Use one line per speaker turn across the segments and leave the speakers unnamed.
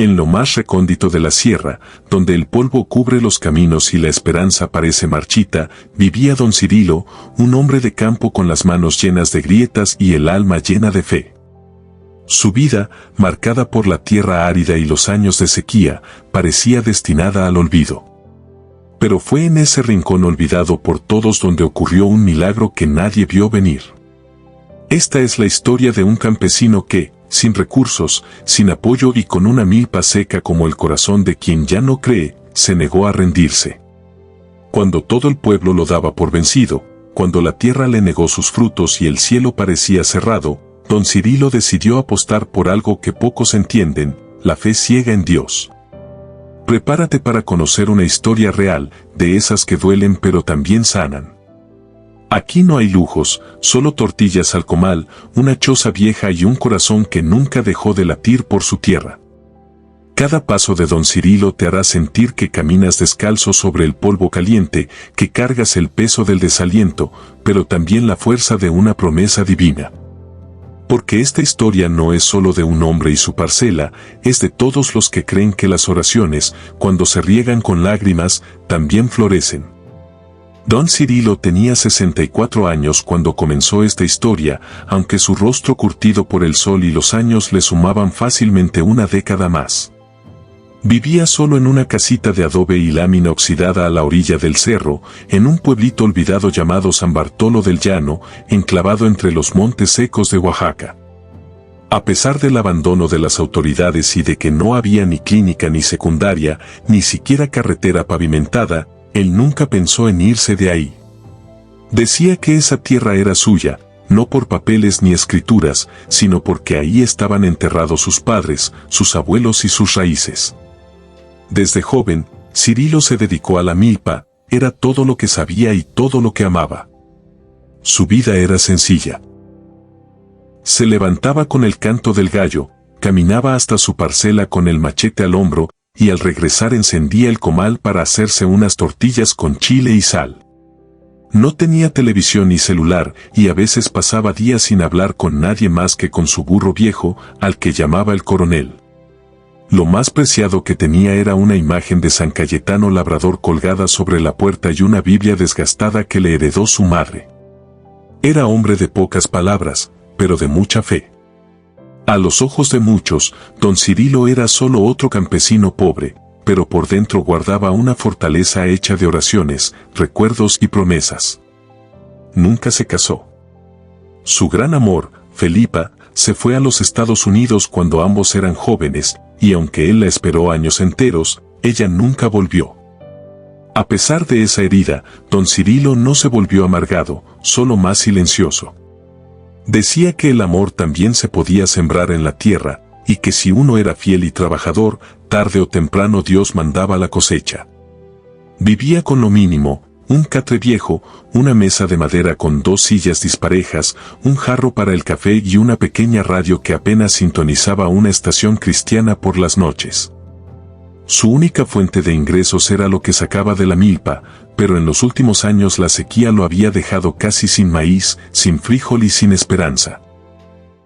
En lo más recóndito de la sierra, donde el polvo cubre los caminos y la esperanza parece marchita, vivía don Cirilo, un hombre de campo con las manos llenas de grietas y el alma llena de fe. Su vida, marcada por la tierra árida y los años de sequía, parecía destinada al olvido. Pero fue en ese rincón olvidado por todos donde ocurrió un milagro que nadie vio venir. Esta es la historia de un campesino que, sin recursos, sin apoyo y con una milpa seca como el corazón de quien ya no cree, se negó a rendirse. Cuando todo el pueblo lo daba por vencido, cuando la tierra le negó sus frutos y el cielo parecía cerrado, don Cirilo decidió apostar por algo que pocos entienden, la fe ciega en Dios. Prepárate para conocer una historia real, de esas que duelen pero también sanan. Aquí no hay lujos, solo tortillas al comal, una choza vieja y un corazón que nunca dejó de latir por su tierra. Cada paso de don Cirilo te hará sentir que caminas descalzo sobre el polvo caliente, que cargas el peso del desaliento, pero también la fuerza de una promesa divina. Porque esta historia no es solo de un hombre y su parcela, es de todos los que creen que las oraciones, cuando se riegan con lágrimas, también florecen. Don Cirilo tenía 64 años cuando comenzó esta historia, aunque su rostro curtido por el sol y los años le sumaban fácilmente una década más. Vivía solo en una casita de adobe y lámina oxidada a la orilla del cerro, en un pueblito olvidado llamado San Bartolo del Llano, enclavado entre los montes secos de Oaxaca. A pesar del abandono de las autoridades y de que no había ni clínica ni secundaria, ni siquiera carretera pavimentada, él nunca pensó en irse de ahí. Decía que esa tierra era suya, no por papeles ni escrituras, sino porque ahí estaban enterrados sus padres, sus abuelos y sus raíces. Desde joven, Cirilo se dedicó a la milpa, era todo lo que sabía y todo lo que amaba. Su vida era sencilla. Se levantaba con el canto del gallo, caminaba hasta su parcela con el machete al hombro, y al regresar encendía el comal para hacerse unas tortillas con chile y sal. No tenía televisión ni celular, y a veces pasaba días sin hablar con nadie más que con su burro viejo, al que llamaba el coronel. Lo más preciado que tenía era una imagen de San Cayetano Labrador colgada sobre la puerta y una Biblia desgastada que le heredó su madre. Era hombre de pocas palabras, pero de mucha fe. A los ojos de muchos, don Cirilo era solo otro campesino pobre, pero por dentro guardaba una fortaleza hecha de oraciones, recuerdos y promesas. Nunca se casó. Su gran amor, Felipa, se fue a los Estados Unidos cuando ambos eran jóvenes, y aunque él la esperó años enteros, ella nunca volvió. A pesar de esa herida, don Cirilo no se volvió amargado, solo más silencioso. Decía que el amor también se podía sembrar en la tierra, y que si uno era fiel y trabajador, tarde o temprano Dios mandaba la cosecha. Vivía con lo mínimo, un catre viejo, una mesa de madera con 2 sillas disparejas, un jarro para el café y una pequeña radio que apenas sintonizaba una estación cristiana por las noches. Su única fuente de ingresos era lo que sacaba de la milpa, pero en los últimos años la sequía lo había dejado casi sin maíz, sin frijol y sin esperanza.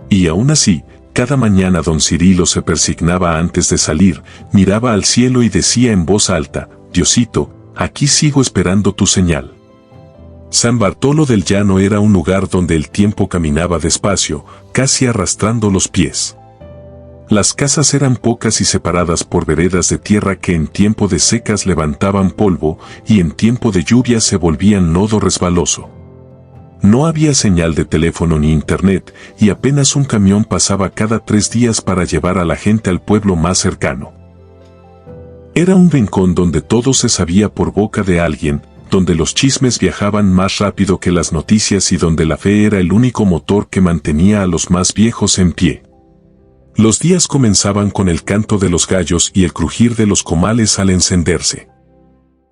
Y aún así, cada mañana don Cirilo se persignaba antes de salir, miraba al cielo y decía en voz alta: Diosito, aquí sigo esperando tu señal. San Bartolo del Llano era un lugar donde el tiempo caminaba despacio, casi arrastrando los pies. Las casas eran pocas y separadas por veredas de tierra que en tiempo de secas levantaban polvo y en tiempo de lluvia se volvían lodo resbaloso. No había señal de teléfono ni internet y apenas un camión pasaba cada 3 días para llevar a la gente al pueblo más cercano. Era un rincón donde todo se sabía por boca de alguien, donde los chismes viajaban más rápido que las noticias y donde la fe era el único motor que mantenía a los más viejos en pie. Los días comenzaban con el canto de los gallos y el crujir de los comales al encenderse.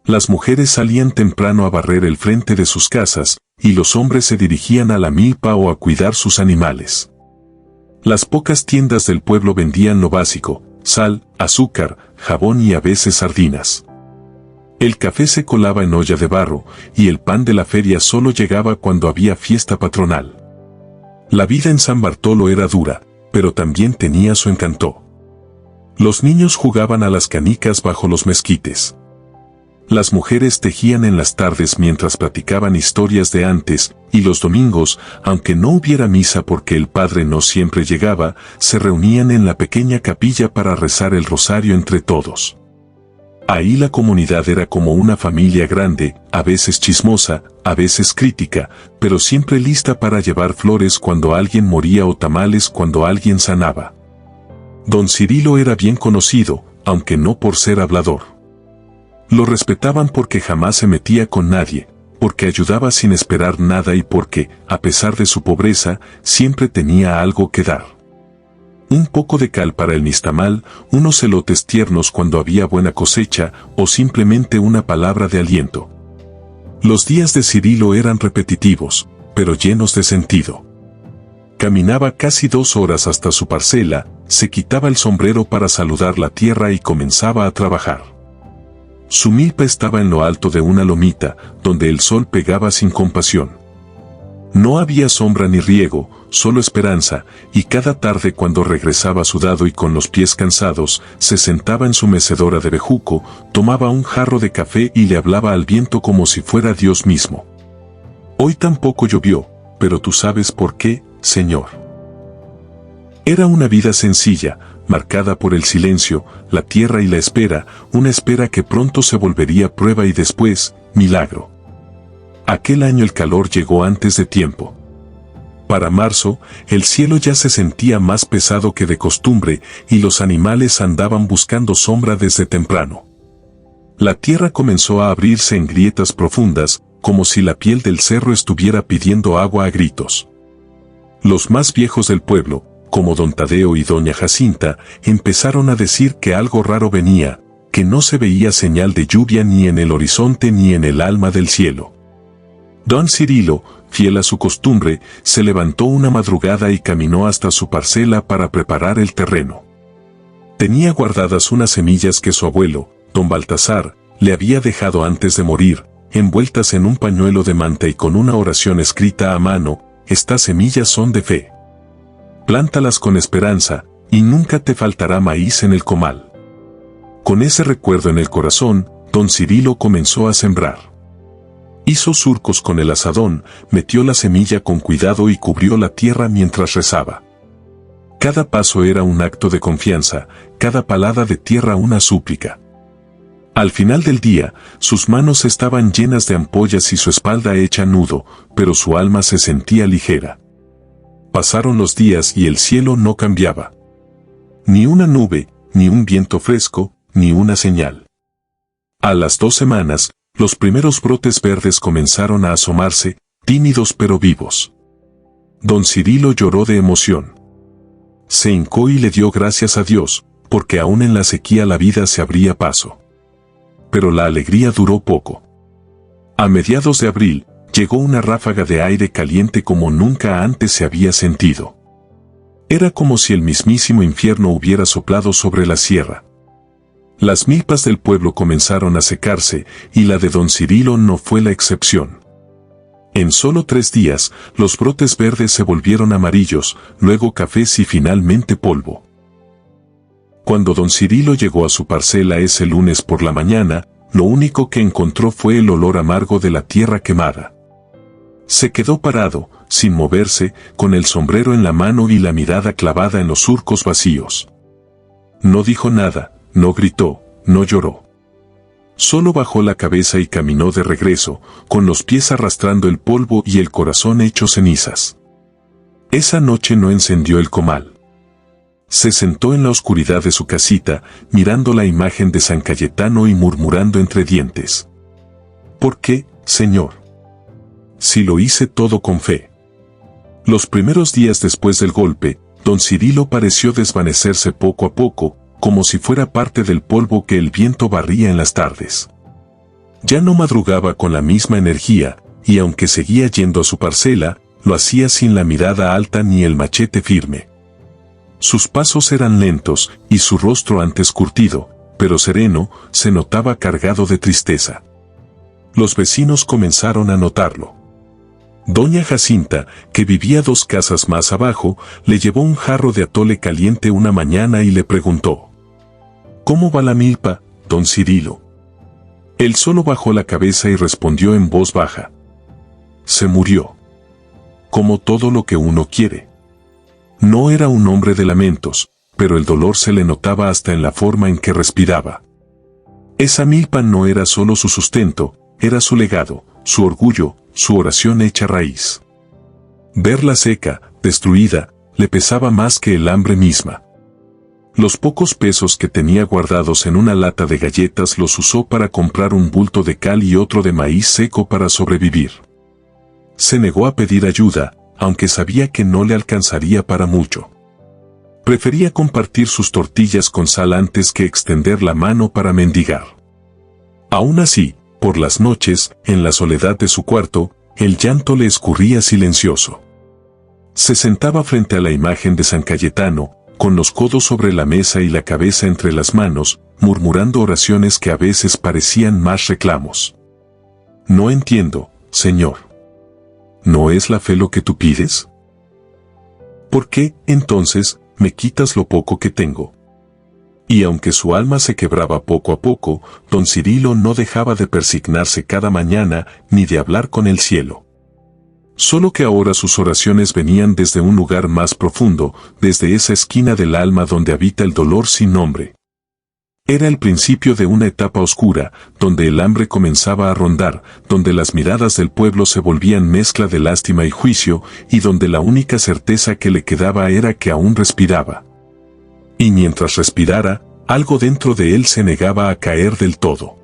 Las mujeres salían temprano a barrer el frente de sus casas, y los hombres se dirigían a la milpa o a cuidar sus animales. Las pocas tiendas del pueblo vendían lo básico: sal, azúcar, jabón y a veces sardinas. El café se colaba en olla de barro, y el pan de la feria solo llegaba cuando había fiesta patronal. La vida en San Bartolo era dura, pero también tenía su encanto. Los niños jugaban a las canicas bajo los mezquites. Las mujeres tejían en las tardes mientras platicaban historias de antes, y los domingos, aunque no hubiera misa porque el padre no siempre llegaba, se reunían en la pequeña capilla para rezar el rosario entre todos. Ahí la comunidad era como una familia grande, a veces chismosa, a veces crítica, pero siempre lista para llevar flores cuando alguien moría o tamales cuando alguien sanaba. Don Cirilo era bien conocido, aunque no por ser hablador. Lo respetaban porque jamás se metía con nadie, porque ayudaba sin esperar nada y porque, a pesar de su pobreza, siempre tenía algo que dar. Un poco de cal para el nixtamal, unos elotes tiernos cuando había buena cosecha o simplemente una palabra de aliento. Los días de Cirilo eran repetitivos, pero llenos de sentido. Caminaba casi 2 horas hasta su parcela, se quitaba el sombrero para saludar la tierra y comenzaba a trabajar. Su milpa estaba en lo alto de una lomita, donde el sol pegaba sin compasión. No había sombra ni riego, solo esperanza, y cada tarde cuando regresaba sudado y con los pies cansados, se sentaba en su mecedora de bejuco, tomaba un jarro de café y le hablaba al viento como si fuera Dios mismo. Hoy tampoco llovió, pero tú sabes por qué, Señor. Era una vida sencilla, marcada por el silencio, la tierra y la espera, una espera que pronto se volvería prueba y después, milagro. Aquel año el calor llegó antes de tiempo. Para marzo, el cielo ya se sentía más pesado que de costumbre y los animales andaban buscando sombra desde temprano. La tierra comenzó a abrirse en grietas profundas, como si la piel del cerro estuviera pidiendo agua a gritos. Los más viejos del pueblo, como don Tadeo y doña Jacinta, empezaron a decir que algo raro venía, que no se veía señal de lluvia ni en el horizonte ni en el alma del cielo. Don Cirilo, fiel a su costumbre, se levantó una madrugada y caminó hasta su parcela para preparar el terreno. Tenía guardadas unas semillas que su abuelo, don Baltasar, le había dejado antes de morir, envueltas en un pañuelo de manta y con una oración escrita a mano: estas semillas son de fe. Plántalas con esperanza, y nunca te faltará maíz en el comal. Con ese recuerdo en el corazón, don Cirilo comenzó a sembrar. Hizo surcos con el azadón, metió la semilla con cuidado y cubrió la tierra mientras rezaba. Cada paso era un acto de confianza, cada palada de tierra una súplica. Al final del día, sus manos estaban llenas de ampollas y su espalda hecha nudo, pero su alma se sentía ligera. Pasaron los días y el cielo no cambiaba. Ni una nube, ni un viento fresco, ni una señal. A las 2 semanas, los primeros brotes verdes comenzaron a asomarse, tímidos pero vivos. Don Cirilo lloró de emoción. Se hincó y le dio gracias a Dios, porque aún en la sequía la vida se abría paso. Pero la alegría duró poco. A mediados de abril, llegó una ráfaga de aire caliente como nunca antes se había sentido. Era como si el mismísimo infierno hubiera soplado sobre la sierra. Las milpas del pueblo comenzaron a secarse, y la de don Cirilo no fue la excepción. En solo 3 días, los brotes verdes se volvieron amarillos, luego cafés y finalmente polvo. Cuando don Cirilo llegó a su parcela ese lunes por la mañana, lo único que encontró fue el olor amargo de la tierra quemada. Se quedó parado, sin moverse, con el sombrero en la mano y la mirada clavada en los surcos vacíos. No dijo nada, no gritó, no lloró. Solo bajó la cabeza y caminó de regreso, con los pies arrastrando el polvo y el corazón hecho cenizas. Esa noche no encendió el comal. Se sentó en la oscuridad de su casita, mirando la imagen de San Cayetano y murmurando entre dientes: ¿por qué, Señor? Si lo hice todo con fe. Los primeros días después del golpe, don Cirilo pareció desvanecerse poco a poco, como si fuera parte del polvo que el viento barría en las tardes. Ya no madrugaba con la misma energía, y aunque seguía yendo a su parcela, lo hacía sin la mirada alta ni el machete firme. Sus pasos eran lentos, y su rostro antes curtido, pero sereno, se notaba cargado de tristeza. Los vecinos comenzaron a notarlo. Doña Jacinta, que vivía 2 casas más abajo, le llevó un jarro de atole caliente una mañana y le preguntó: ¿Cómo va la milpa, don Cirilo? Él solo bajó la cabeza y respondió en voz baja. Se murió. Como todo lo que uno quiere. No era un hombre de lamentos, pero el dolor se le notaba hasta en la forma en que respiraba. Esa milpa no era solo su sustento, era su legado, su orgullo, su oración hecha raíz. Verla seca, destruida, le pesaba más que el hambre misma. Los pocos pesos que tenía guardados en una lata de galletas los usó para comprar un bulto de cal y otro de maíz seco para sobrevivir. Se negó a pedir ayuda, aunque sabía que no le alcanzaría para mucho. Prefería compartir sus tortillas con sal antes que extender la mano para mendigar. Aún así, por las noches, en la soledad de su cuarto, el llanto le escurría silencioso. Se sentaba frente a la imagen de San Cayetano, con los codos sobre la mesa y la cabeza entre las manos, murmurando oraciones que a veces parecían más reclamos. No entiendo, Señor. ¿No es la fe lo que tú pides? ¿Por qué, entonces, me quitas lo poco que tengo? Y aunque su alma se quebraba poco a poco, don Cirilo no dejaba de persignarse cada mañana ni de hablar con el cielo. Solo que ahora sus oraciones venían desde un lugar más profundo, desde esa esquina del alma donde habita el dolor sin nombre. Era el principio de una etapa oscura, donde el hambre comenzaba a rondar, donde las miradas del pueblo se volvían mezcla de lástima y juicio, y donde la única certeza que le quedaba era que aún respiraba. Y mientras respirara, algo dentro de él se negaba a caer del todo.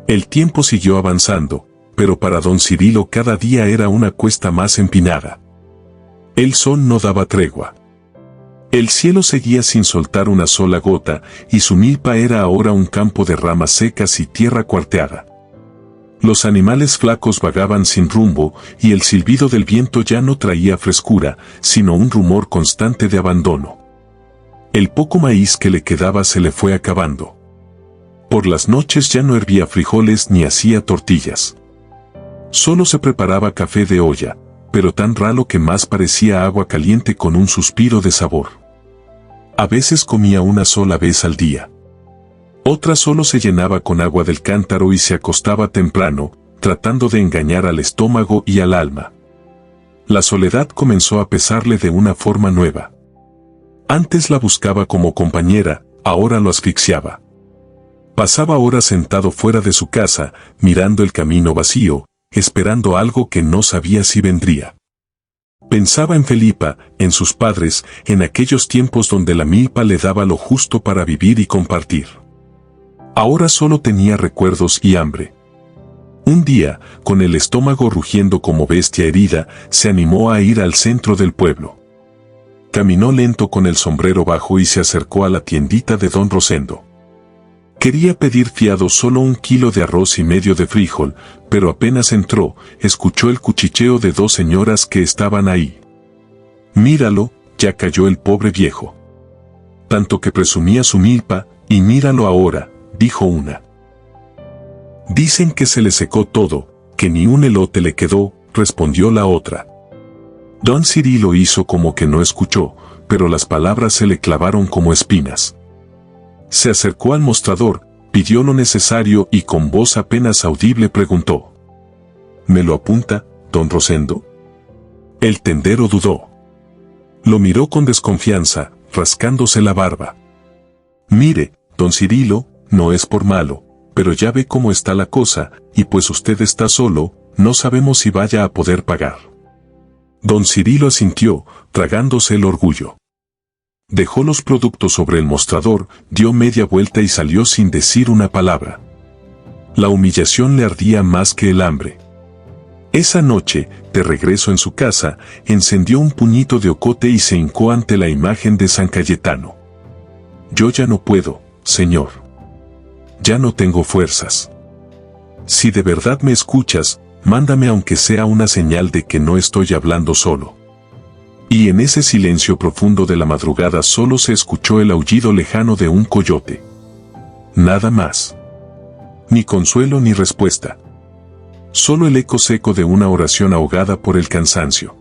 El tiempo siguió avanzando, pero para don Cirilo cada día era una cuesta más empinada. El sol no daba tregua. El cielo seguía sin soltar una sola gota, y su milpa era ahora un campo de ramas secas y tierra cuarteada. Los animales flacos vagaban sin rumbo, y el silbido del viento ya no traía frescura, sino un rumor constante de abandono. El poco maíz que le quedaba se le fue acabando. Por las noches ya no hervía frijoles ni hacía tortillas. Solo se preparaba café de olla, pero tan ralo que más parecía agua caliente con un suspiro de sabor. A veces comía una sola vez al día. Otra solo se llenaba con agua del cántaro y se acostaba temprano, tratando de engañar al estómago y al alma. La soledad comenzó a pesarle de una forma nueva. Antes la buscaba como compañera, ahora lo asfixiaba. Pasaba horas sentado fuera de su casa, mirando el camino vacío, esperando algo que no sabía si vendría. Pensaba en Felipa, en sus padres, en aquellos tiempos donde la milpa le daba lo justo para vivir y compartir. Ahora solo tenía recuerdos y hambre. Un día, con el estómago rugiendo como bestia herida, se animó a ir al centro del pueblo. Caminó lento con el sombrero bajo y se acercó a la tiendita de don Rosendo. Quería pedir fiado solo 1 kilo de arroz y medio de frijol, pero apenas entró, escuchó el cuchicheo de 2 señoras que estaban ahí. Míralo, ya cayó el pobre viejo. Tanto que presumía su milpa, y míralo ahora, dijo una. Dicen que se le secó todo, que ni un elote le quedó, respondió la otra. Don Cirilo hizo como que no escuchó, pero las palabras se le clavaron como espinas. Se acercó al mostrador, pidió lo necesario y con voz apenas audible preguntó. ¿Me lo apunta, don Rosendo? El tendero dudó. Lo miró con desconfianza, rascándose la barba. Mire, don Cirilo, no es por malo, pero ya ve cómo está la cosa, y pues usted está solo, no sabemos si vaya a poder pagar. Don Cirilo asintió, tragándose el orgullo. Dejó los productos sobre el mostrador, dio media vuelta y salió sin decir una palabra. La humillación le ardía más que el hambre. Esa noche, de regreso en su casa, encendió un puñito de ocote y se hincó ante la imagen de San Cayetano. Yo ya no puedo, Señor. Ya no tengo fuerzas. Si de verdad me escuchas, mándame aunque sea una señal de que no estoy hablando solo. Y en ese silencio profundo de la madrugada solo se escuchó el aullido lejano de un coyote. Nada más. Ni consuelo ni respuesta. Solo el eco seco de una oración ahogada por el cansancio.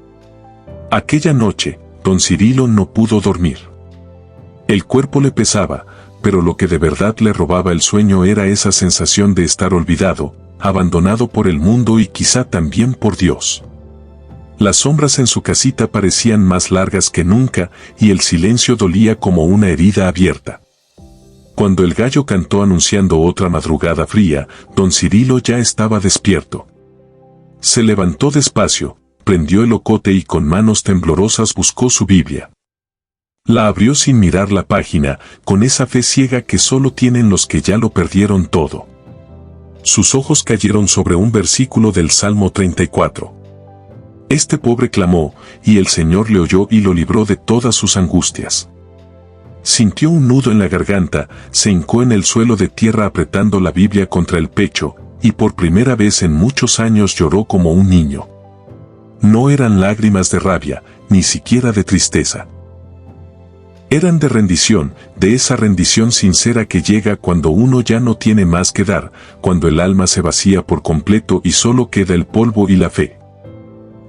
Aquella noche, don Cirilo no pudo dormir. El cuerpo le pesaba, pero lo que de verdad le robaba el sueño era esa sensación de estar olvidado, abandonado por el mundo y quizá también por Dios. Las sombras en su casita parecían más largas que nunca y el silencio dolía como una herida abierta. Cuando el gallo cantó anunciando otra madrugada fría, don Cirilo ya estaba despierto. Se levantó despacio, prendió el ocote y con manos temblorosas buscó su Biblia. La abrió sin mirar la página, con esa fe ciega que solo tienen los que ya lo perdieron todo. Sus ojos cayeron sobre un versículo del Salmo 34. Este pobre clamó, y el Señor le oyó y lo libró de todas sus angustias. Sintió un nudo en la garganta, se hincó en el suelo de tierra apretando la Biblia contra el pecho, y por primera vez en muchos años lloró como un niño. No eran lágrimas de rabia, ni siquiera de tristeza. Eran de rendición, de esa rendición sincera que llega cuando uno ya no tiene más que dar, cuando el alma se vacía por completo y solo queda el polvo y la fe.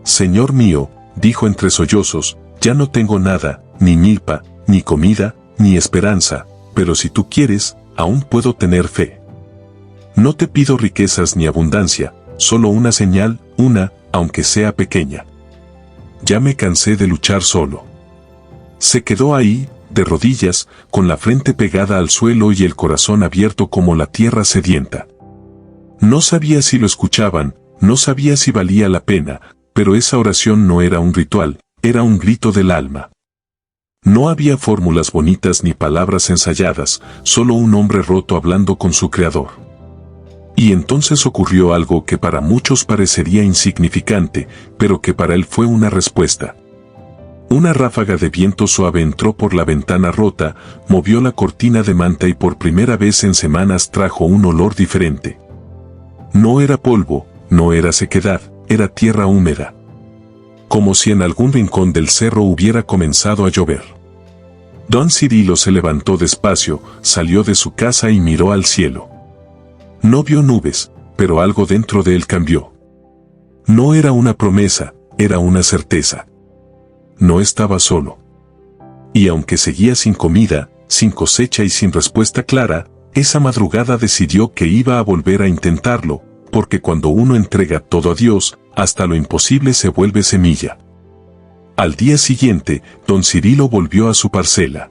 Señor mío, dijo entre sollozos, ya no tengo nada, ni milpa, ni comida, ni esperanza, pero si tú quieres, aún puedo tener fe. No te pido riquezas ni abundancia, solo una señal, una, aunque sea pequeña. Ya me cansé de luchar solo. Se quedó ahí, de rodillas, con la frente pegada al suelo y el corazón abierto como la tierra sedienta. No sabía si lo escuchaban, no sabía si valía la pena, pero esa oración no era un ritual, era un grito del alma. No había fórmulas bonitas ni palabras ensayadas, solo un hombre roto hablando con su Creador. Y entonces ocurrió algo que para muchos parecería insignificante, pero que para él fue una respuesta. Una ráfaga de viento suave entró por la ventana rota, movió la cortina de manta y por primera vez en semanas trajo un olor diferente. No era polvo, no era sequedad, era tierra húmeda. Como si en algún rincón del cerro hubiera comenzado a llover. Don Cirilo se levantó despacio, salió de su casa y miró al cielo. No vio nubes, pero algo dentro de él cambió. No era una promesa, era una certeza. No estaba solo. Y aunque seguía sin comida, sin cosecha y sin respuesta clara, esa madrugada decidió que iba a volver a intentarlo, porque cuando uno entrega todo a Dios, hasta lo imposible se vuelve semilla. Al día siguiente, don Cirilo volvió a su parcela.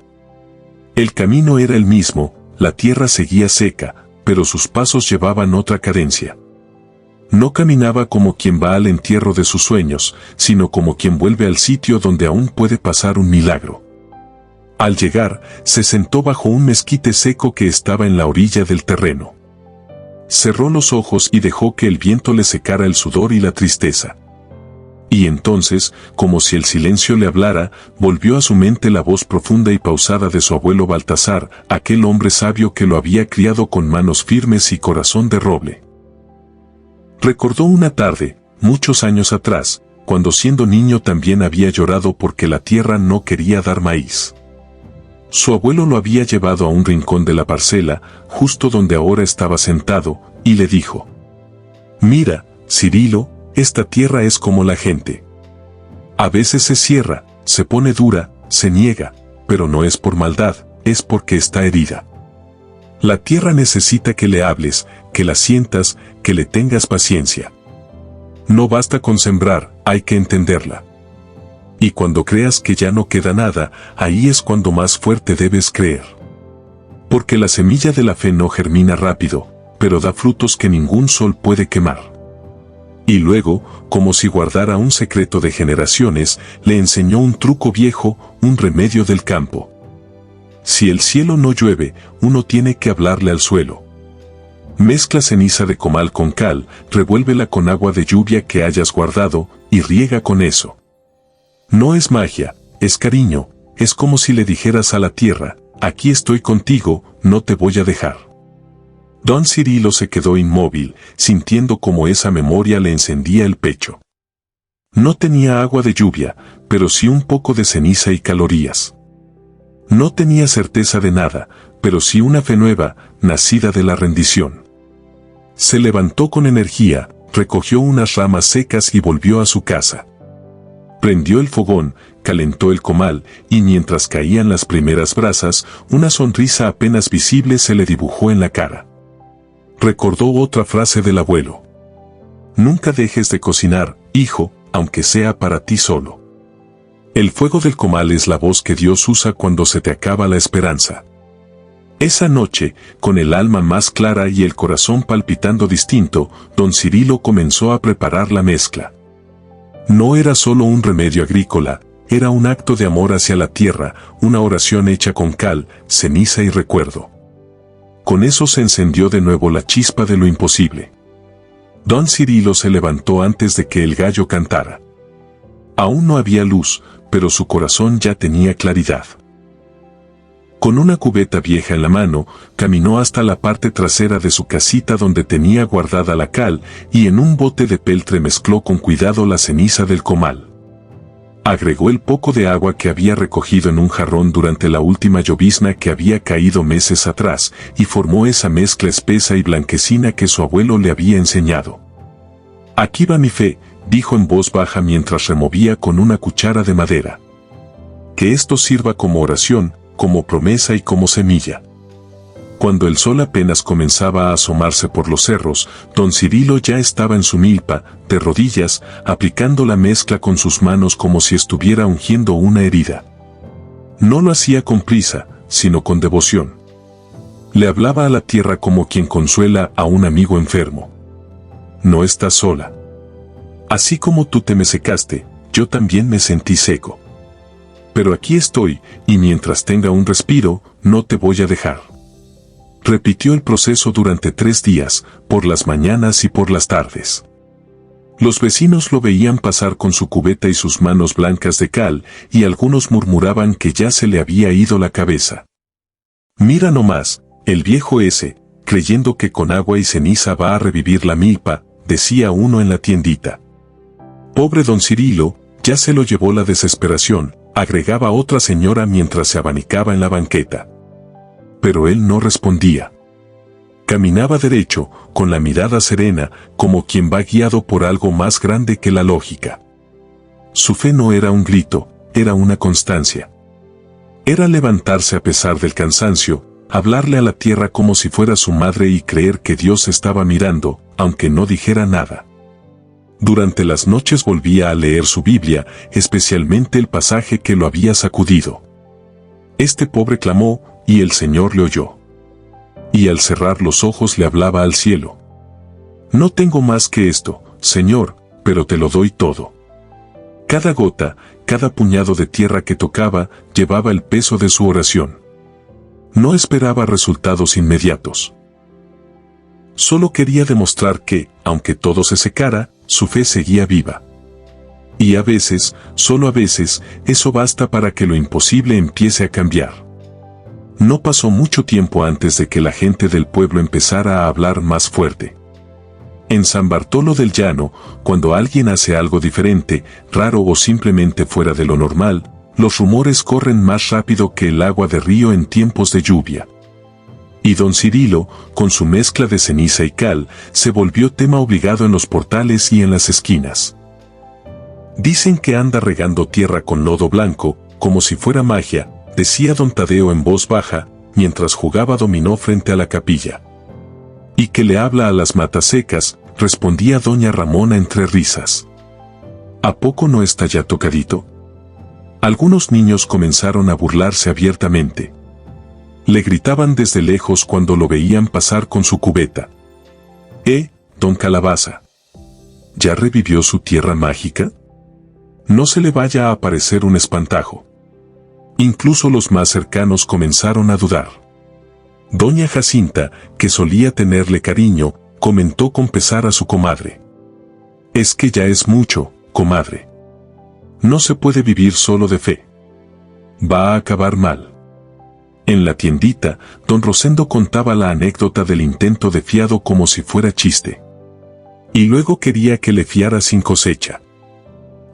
El camino era el mismo, la tierra seguía seca, pero sus pasos llevaban otra cadencia. No caminaba como quien va al entierro de sus sueños, sino como quien vuelve al sitio donde aún puede pasar un milagro. Al llegar, se sentó bajo un mezquite seco que estaba en la orilla del terreno. Cerró los ojos y dejó que el viento le secara el sudor y la tristeza. Y entonces, como si el silencio le hablara, volvió a su mente la voz profunda y pausada de su abuelo Baltasar, aquel hombre sabio que lo había criado con manos firmes y corazón de roble. Recordó una tarde, muchos años atrás, cuando siendo niño también había llorado porque la tierra no quería dar maíz. Su abuelo lo había llevado a un rincón de la parcela, justo donde ahora estaba sentado, y le dijo: «Mira, Cirilo, esta tierra es como la gente. A veces se cierra, se pone dura, se niega, pero no es por maldad, es porque está herida. La tierra necesita que le hables, que la sientas, que le tengas paciencia. No basta con sembrar, hay que entenderla. Y cuando creas que ya no queda nada, ahí es cuando más fuerte debes creer. Porque la semilla de la fe no germina rápido, pero da frutos que ningún sol puede quemar». Y luego, como si guardara un secreto de generaciones, le enseñó un truco viejo, un remedio del campo. Si el cielo no llueve, uno tiene que hablarle al suelo. Mezcla ceniza de comal con cal, revuélvela con agua de lluvia que hayas guardado, y riega con eso. No es magia, es cariño, es como si le dijeras a la tierra: «Aquí estoy contigo, no te voy a dejar». Don Cirilo se quedó inmóvil, sintiendo como esa memoria le encendía el pecho. No tenía agua de lluvia, pero sí un poco de ceniza y calorías. No tenía certeza de nada, pero sí una fe nueva, nacida de la rendición. Se levantó con energía, recogió unas ramas secas y volvió a su casa. Prendió el fogón, calentó el comal, y mientras caían las primeras brasas, una sonrisa apenas visible se le dibujó en la cara. Recordó otra frase del abuelo. Nunca dejes de cocinar, hijo, aunque sea para ti solo. El fuego del comal es la voz que Dios usa cuando se te acaba la esperanza. Esa noche, con el alma más clara y el corazón palpitando distinto, don Cirilo comenzó a preparar la mezcla. No era solo un remedio agrícola, era un acto de amor hacia la tierra, una oración hecha con cal, ceniza y recuerdo. Con eso se encendió de nuevo la chispa de lo imposible. Don Cirilo se levantó antes de que el gallo cantara. Aún no había luz, pero su corazón ya tenía claridad. Con una cubeta vieja en la mano, caminó hasta la parte trasera de su casita donde tenía guardada la cal, y en un bote de peltre mezcló con cuidado la ceniza del comal. Agregó el poco de agua que había recogido en un jarrón durante la última llovizna que había caído meses atrás, y formó esa mezcla espesa y blanquecina que su abuelo le había enseñado. «Aquí va mi fe», dijo en voz baja mientras removía con una cuchara de madera. «Que esto sirva como oración, como promesa y como semilla». Cuando el sol apenas comenzaba a asomarse por los cerros, don Cirilo ya estaba en su milpa, de rodillas, aplicando la mezcla con sus manos como si estuviera ungiendo una herida. No lo hacía con prisa, sino con devoción. Le hablaba a la tierra como quien consuela a un amigo enfermo. «No estás sola. Así como tú te me secaste, yo también me sentí seco. Pero aquí estoy, y mientras tenga un respiro, no te voy a dejar». Repitió el proceso durante 3 días, por las mañanas y por las tardes. Los vecinos lo veían pasar con su cubeta y sus manos blancas de cal, y algunos murmuraban que ya se le había ido la cabeza. «Mira nomás, el viejo ese, creyendo que con agua y ceniza va a revivir la milpa», decía uno en la tiendita. «Pobre don Cirilo, ya se lo llevó la desesperación», agregaba otra señora mientras se abanicaba en la banqueta. Pero él no respondía. Caminaba derecho, con la mirada serena, como quien va guiado por algo más grande que la lógica. Su fe no era un grito, era una constancia. Era levantarse a pesar del cansancio, hablarle a la tierra como si fuera su madre y creer que Dios estaba mirando, aunque no dijera nada. Durante las noches volvía a leer su Biblia, especialmente el pasaje que lo había sacudido. Este pobre clamó, y el Señor le oyó. Y al cerrar los ojos le hablaba al cielo. «No tengo más que esto, Señor, pero te lo doy todo». Cada gota, cada puñado de tierra que tocaba, llevaba el peso de su oración. No esperaba resultados inmediatos. Solo quería demostrar que, aunque todo se secara, su fe seguía viva. Y a veces, solo a veces, eso basta para que lo imposible empiece a cambiar. No pasó mucho tiempo antes de que la gente del pueblo empezara a hablar más fuerte. En San Bartolo del Llano, cuando alguien hace algo diferente, raro o simplemente fuera de lo normal, los rumores corren más rápido que el agua de río en tiempos de lluvia. Y don Cirilo, con su mezcla de ceniza y cal, se volvió tema obligado en los portales y en las esquinas. «Dicen que anda regando tierra con lodo blanco, como si fuera magia», decía don Tadeo en voz baja, mientras jugaba dominó frente a la capilla. «¿Y que le habla a las matas secas?», respondía doña Ramona entre risas. «¿A poco no está ya tocadito?». Algunos niños comenzaron a burlarse abiertamente. Le gritaban desde lejos cuando lo veían pasar con su cubeta. Don Calabaza. ¿Ya revivió su tierra mágica? No se le vaya a aparecer un espantajo». Incluso los más cercanos comenzaron a dudar. Doña Jacinta, que solía tenerle cariño, comentó con pesar a su comadre. «Es que ya es mucho, comadre. No se puede vivir solo de fe. Va a acabar mal». En la tiendita, don Rosendo contaba la anécdota del intento de fiado como si fuera chiste. Y luego quería que le fiara sin cosecha.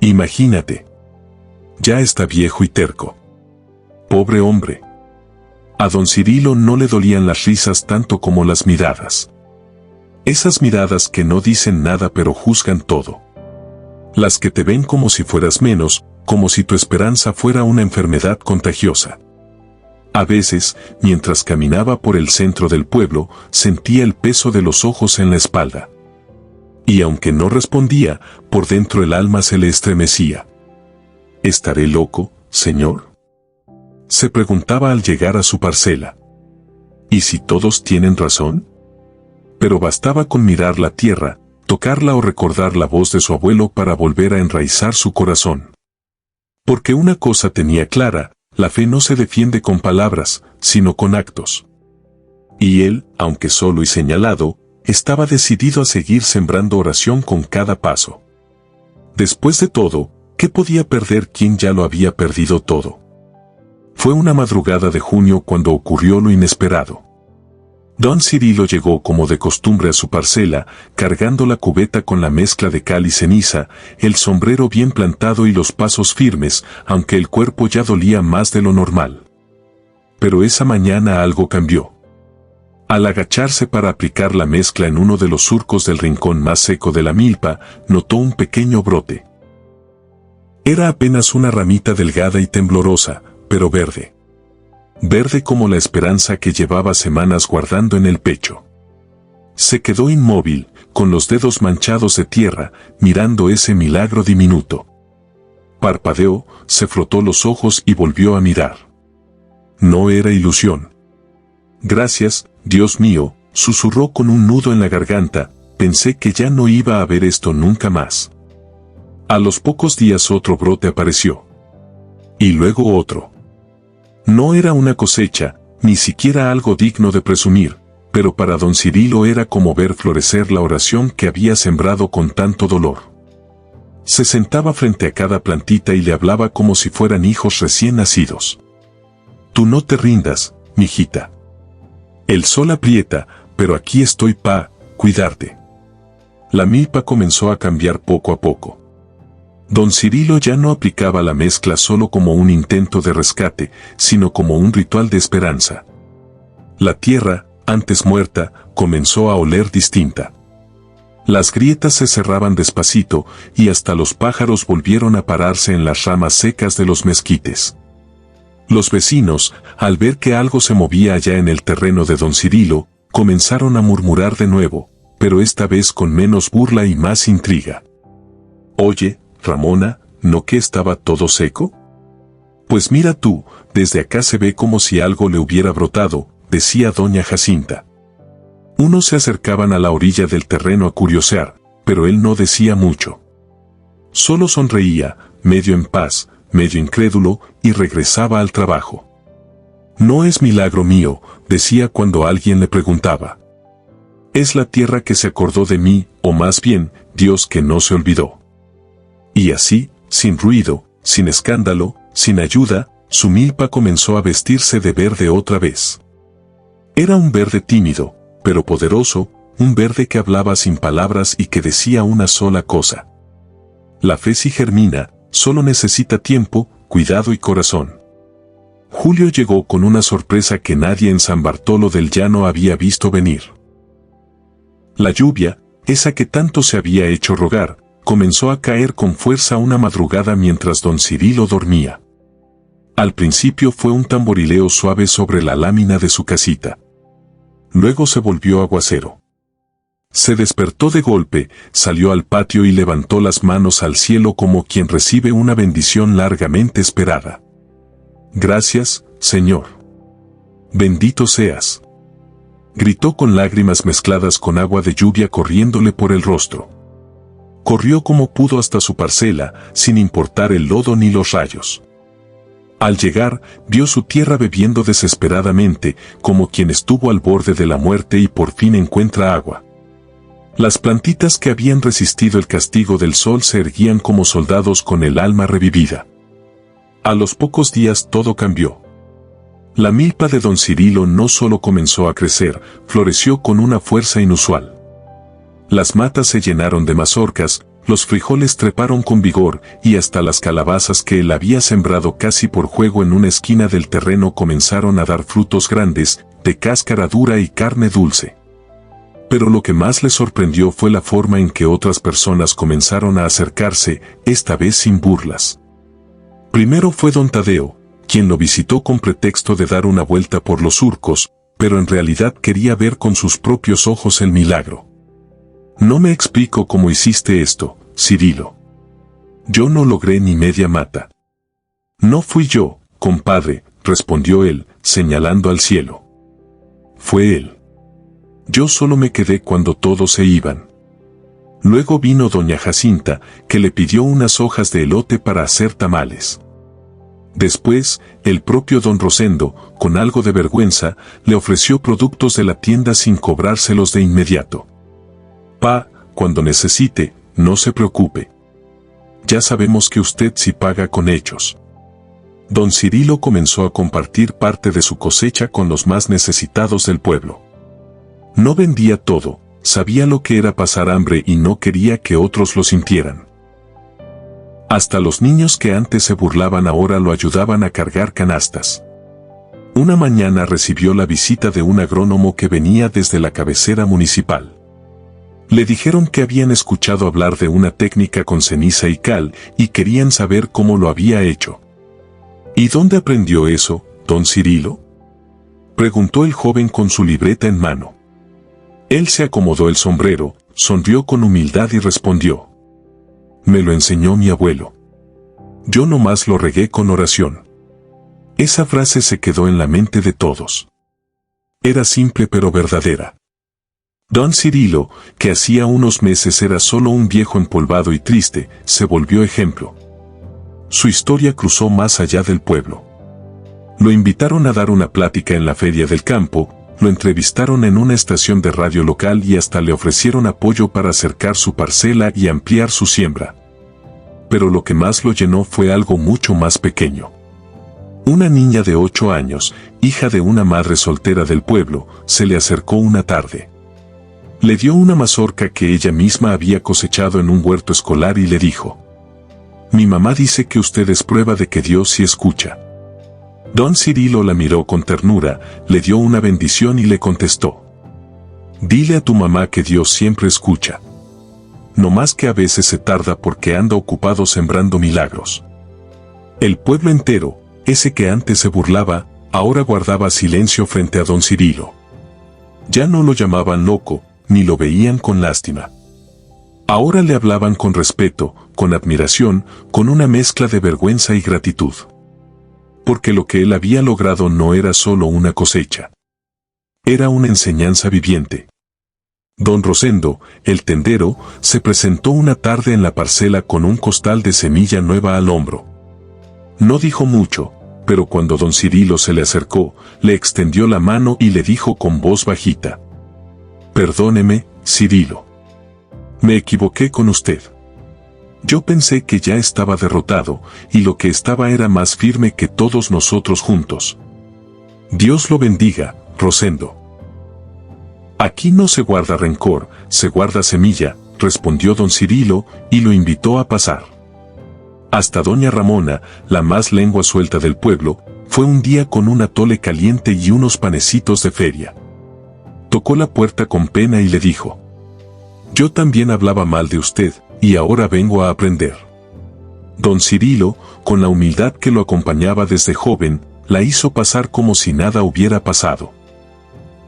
Imagínate. Ya está viejo y terco. Pobre hombre. A don Cirilo no le dolían las risas tanto como las miradas. Esas miradas que no dicen nada pero juzgan todo. Las que te ven como si fueras menos, como si tu esperanza fuera una enfermedad contagiosa. A veces, mientras caminaba por el centro del pueblo, sentía el peso de los ojos en la espalda. Y aunque no respondía, por dentro el alma se le estremecía. ¿Estaré loco, Señor?, se preguntaba al llegar a su parcela. ¿Y si todos tienen razón? Pero bastaba con mirar la tierra, tocarla o recordar la voz de su abuelo para volver a enraizar su corazón. Porque una cosa tenía clara: la fe no se defiende con palabras, sino con actos. Y él, aunque solo y señalado, estaba decidido a seguir sembrando oración con cada paso. Después de todo, ¿qué podía perder quien ya lo había perdido todo? Fue una madrugada de junio cuando ocurrió lo inesperado. Don Cirilo llegó como de costumbre a su parcela, cargando la cubeta con la mezcla de cal y ceniza, el sombrero bien plantado y los pasos firmes, aunque el cuerpo ya dolía más de lo normal. Pero esa mañana algo cambió. Al agacharse para aplicar la mezcla en uno de los surcos del rincón más seco de la milpa, notó un pequeño brote. Era apenas una ramita delgada y temblorosa, pero verde. Verde como la esperanza que llevaba semanas guardando en el pecho. Se quedó inmóvil, con los dedos manchados de tierra, mirando ese milagro diminuto. Parpadeó, se frotó los ojos y volvió a mirar. No era ilusión. Gracias, Dios mío, susurró con un nudo en la garganta, pensé que ya no iba a ver esto nunca más. A los pocos días otro brote apareció. Y luego otro. No era una cosecha, ni siquiera algo digno de presumir, pero para don Cirilo era como ver florecer la oración que había sembrado con tanto dolor. Se sentaba frente a cada plantita y le hablaba como si fueran hijos recién nacidos. Tú no te rindas, mijita. El sol aprieta, pero aquí estoy pa' cuidarte. La milpa comenzó a cambiar poco a poco. Don Cirilo ya no aplicaba la mezcla solo como un intento de rescate, sino como un ritual de esperanza. La tierra, antes muerta, comenzó a oler distinta. Las grietas se cerraban despacito, y hasta los pájaros volvieron a pararse en las ramas secas de los mezquites. Los vecinos, al ver que algo se movía allá en el terreno de don Cirilo, comenzaron a murmurar de nuevo, pero esta vez con menos burla y más intriga. Oye, Ramona, ¿no que estaba todo seco? Pues mira tú, desde acá se ve como si algo le hubiera brotado, decía doña Jacinta. Unos se acercaban a la orilla del terreno a curiosear, pero él no decía mucho. Solo sonreía, medio en paz, medio incrédulo, y regresaba al trabajo. No es milagro mío, decía cuando alguien le preguntaba. Es la tierra que se acordó de mí, o más bien, Dios que no se olvidó. Y así, sin ruido, sin escándalo, sin ayuda, su milpa comenzó a vestirse de verde otra vez. Era un verde tímido, pero poderoso, un verde que hablaba sin palabras y que decía una sola cosa. La fe si germina, solo necesita tiempo, cuidado y corazón. Julio llegó con una sorpresa que nadie en San Bartolo del Llano había visto venir. La lluvia, esa que tanto se había hecho rogar, comenzó a caer con fuerza una madrugada mientras don Cirilo dormía. Al principio fue un tamborileo suave sobre la lámina de su casita. Luego se volvió aguacero. Se despertó de golpe, salió al patio y levantó las manos al cielo como quien recibe una bendición largamente esperada. Gracias, Señor. Bendito seas. Gritó con lágrimas mezcladas con agua de lluvia corriéndole por el rostro. Corrió como pudo hasta su parcela, sin importar el lodo ni los rayos. Al llegar, vio su tierra bebiendo desesperadamente, como quien estuvo al borde de la muerte y por fin encuentra agua. Las plantitas que habían resistido el castigo del sol se erguían como soldados con el alma revivida. A los pocos días todo cambió. La milpa de don Cirilo no solo comenzó a crecer, floreció con una fuerza inusual. Las matas se llenaron de mazorcas, los frijoles treparon con vigor y hasta las calabazas que él había sembrado casi por juego en una esquina del terreno comenzaron a dar frutos grandes, de cáscara dura y carne dulce. Pero lo que más le sorprendió fue la forma en que otras personas comenzaron a acercarse, esta vez sin burlas. Primero fue don Tadeo, quien lo visitó con pretexto de dar una vuelta por los surcos, pero en realidad quería ver con sus propios ojos el milagro. No me explico cómo hiciste esto, Cirilo. Yo no logré ni media mata. No fui yo, compadre, respondió él, señalando al cielo. Fue él. Yo solo me quedé cuando todos se iban. Luego vino doña Jacinta, que le pidió unas hojas de elote para hacer tamales. Después, el propio don Rosendo, con algo de vergüenza, le ofreció productos de la tienda sin cobrárselos de inmediato. Pa, cuando necesite, no se preocupe. Ya sabemos que usted sí paga con hechos. Don Cirilo comenzó a compartir parte de su cosecha con los más necesitados del pueblo. No vendía todo, sabía lo que era pasar hambre y no quería que otros lo sintieran. Hasta los niños que antes se burlaban ahora lo ayudaban a cargar canastas. Una mañana recibió la visita de un agrónomo que venía desde la cabecera municipal. Le dijeron que habían escuchado hablar de una técnica con ceniza y cal y querían saber cómo lo había hecho. ¿Y dónde aprendió eso, don Cirilo?, preguntó el joven con su libreta en mano. Él se acomodó el sombrero, sonrió con humildad y respondió: me lo enseñó mi abuelo. Yo nomás lo regué con oración. Esa frase se quedó en la mente de todos. Era simple pero verdadera. Don Cirilo, que hacía unos meses era solo un viejo empolvado y triste, se volvió ejemplo. Su historia cruzó más allá del pueblo. Lo invitaron a dar una plática en la feria del campo, lo entrevistaron en una estación de radio local y hasta le ofrecieron apoyo para acercar su parcela y ampliar su siembra. Pero lo que más lo llenó fue algo mucho más pequeño. Una niña de 8 años, hija de una madre soltera del pueblo, se le acercó una tarde. Le dio una mazorca que ella misma había cosechado en un huerto escolar y le dijo: mi mamá dice que usted es prueba de que Dios sí escucha. Don Cirilo la miró con ternura, le dio una bendición y le contestó: dile a tu mamá que Dios siempre escucha. No más que a veces se tarda porque anda ocupado sembrando milagros. El pueblo entero, ese que antes se burlaba, ahora guardaba silencio frente a don Cirilo. Ya no lo llamaban loco, ni lo veían con lástima. Ahora le hablaban con respeto, con admiración, con una mezcla de vergüenza y gratitud. Porque lo que él había logrado no era solo una cosecha. Era una enseñanza viviente. Don Rosendo, el tendero, se presentó una tarde en la parcela con un costal de semilla nueva al hombro. No dijo mucho, pero cuando don Cirilo se le acercó, le extendió la mano y le dijo con voz bajita: perdóneme, Cirilo. Me equivoqué con usted. Yo pensé que ya estaba derrotado, y lo que estaba era más firme que todos nosotros juntos. Dios lo bendiga, Rosendo. Aquí no se guarda rencor, se guarda semilla, respondió don Cirilo, y lo invitó a pasar. Hasta doña Ramona, la más lengua suelta del pueblo, fue un día con un atole caliente y unos panecitos de feria. Tocó la puerta con pena y le dijo: yo también hablaba mal de usted, y ahora vengo a aprender. Don Cirilo, con la humildad que lo acompañaba desde joven, la hizo pasar como si nada hubiera pasado.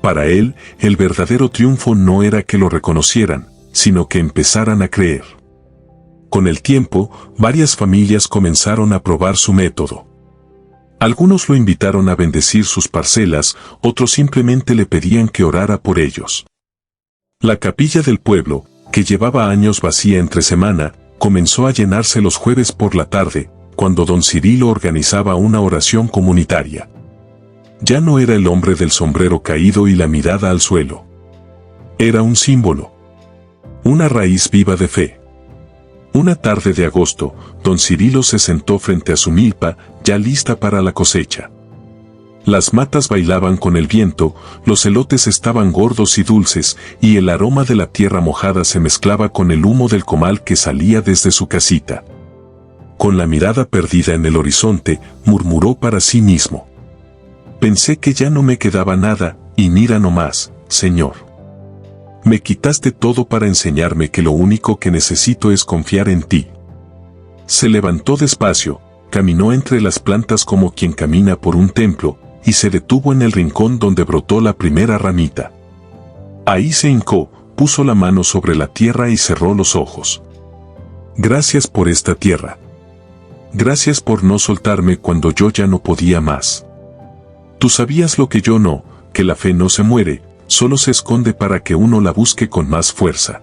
Para él, el verdadero triunfo no era que lo reconocieran, sino que empezaran a creer. Con el tiempo, varias familias comenzaron a probar su método. Algunos lo invitaron a bendecir sus parcelas, otros simplemente le pedían que orara por ellos. La capilla del pueblo, que llevaba años vacía entre semana, comenzó a llenarse los jueves por la tarde, cuando don Cirilo organizaba una oración comunitaria. Ya no era el hombre del sombrero caído y la mirada al suelo. Era un símbolo. Una raíz viva de fe. Una tarde de agosto, don Cirilo se sentó frente a su milpa, ya lista para la cosecha. Las matas bailaban con el viento, los elotes estaban gordos y dulces, y el aroma de la tierra mojada se mezclaba con el humo del comal que salía desde su casita. Con la mirada perdida en el horizonte, murmuró para sí mismo: pensé que ya no me quedaba nada, y mira nomás, Señor. Me quitaste todo para enseñarme que lo único que necesito es confiar en ti. Se levantó despacio, caminó entre las plantas como quien camina por un templo, y se detuvo en el rincón donde brotó la primera ramita. Ahí se hincó, puso la mano sobre la tierra y cerró los ojos. Gracias por esta tierra. Gracias por no soltarme cuando yo ya no podía más. Tú sabías lo que yo no, que la fe no se muere, solo se esconde para que uno la busque con más fuerza.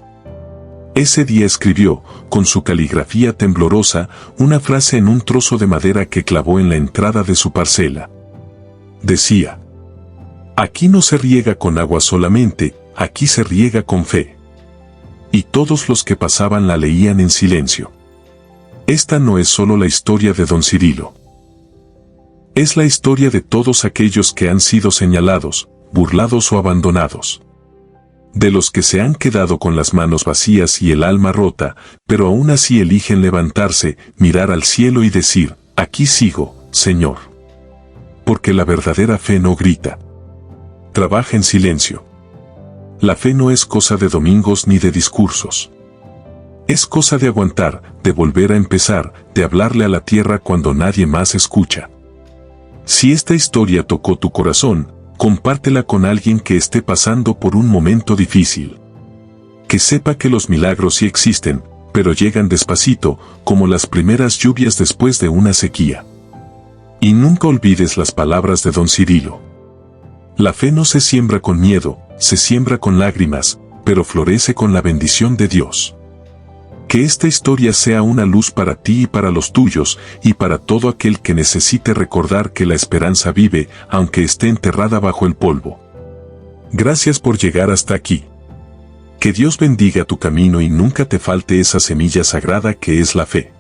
Ese día escribió, con su caligrafía temblorosa, una frase en un trozo de madera que clavó en la entrada de su parcela. Decía: aquí no se riega con agua solamente, aquí se riega con fe. Y todos los que pasaban la leían en silencio. Esta no es solo la historia de don Cirilo. Es la historia de todos aquellos que han sido señalados, burlados o abandonados. De los que se han quedado con las manos vacías y el alma rota, pero aún así eligen levantarse, mirar al cielo y decir: aquí sigo, Señor. Porque la verdadera fe no grita. Trabaja en silencio. La fe no es cosa de domingos ni de discursos. Es cosa de aguantar, de volver a empezar, de hablarle a la tierra cuando nadie más escucha. Si esta historia tocó tu corazón, compártela con alguien que esté pasando por un momento difícil. Que sepa que los milagros sí existen, pero llegan despacito, como las primeras lluvias después de una sequía. Y nunca olvides las palabras de don Cirilo. La fe no se siembra con miedo, se siembra con lágrimas, pero florece con la bendición de Dios. Que esta historia sea una luz para ti y para los tuyos, y para todo aquel que necesite recordar que la esperanza vive, aunque esté enterrada bajo el polvo. Gracias por llegar hasta aquí. Que Dios bendiga tu camino y nunca te falte esa semilla sagrada que es la fe.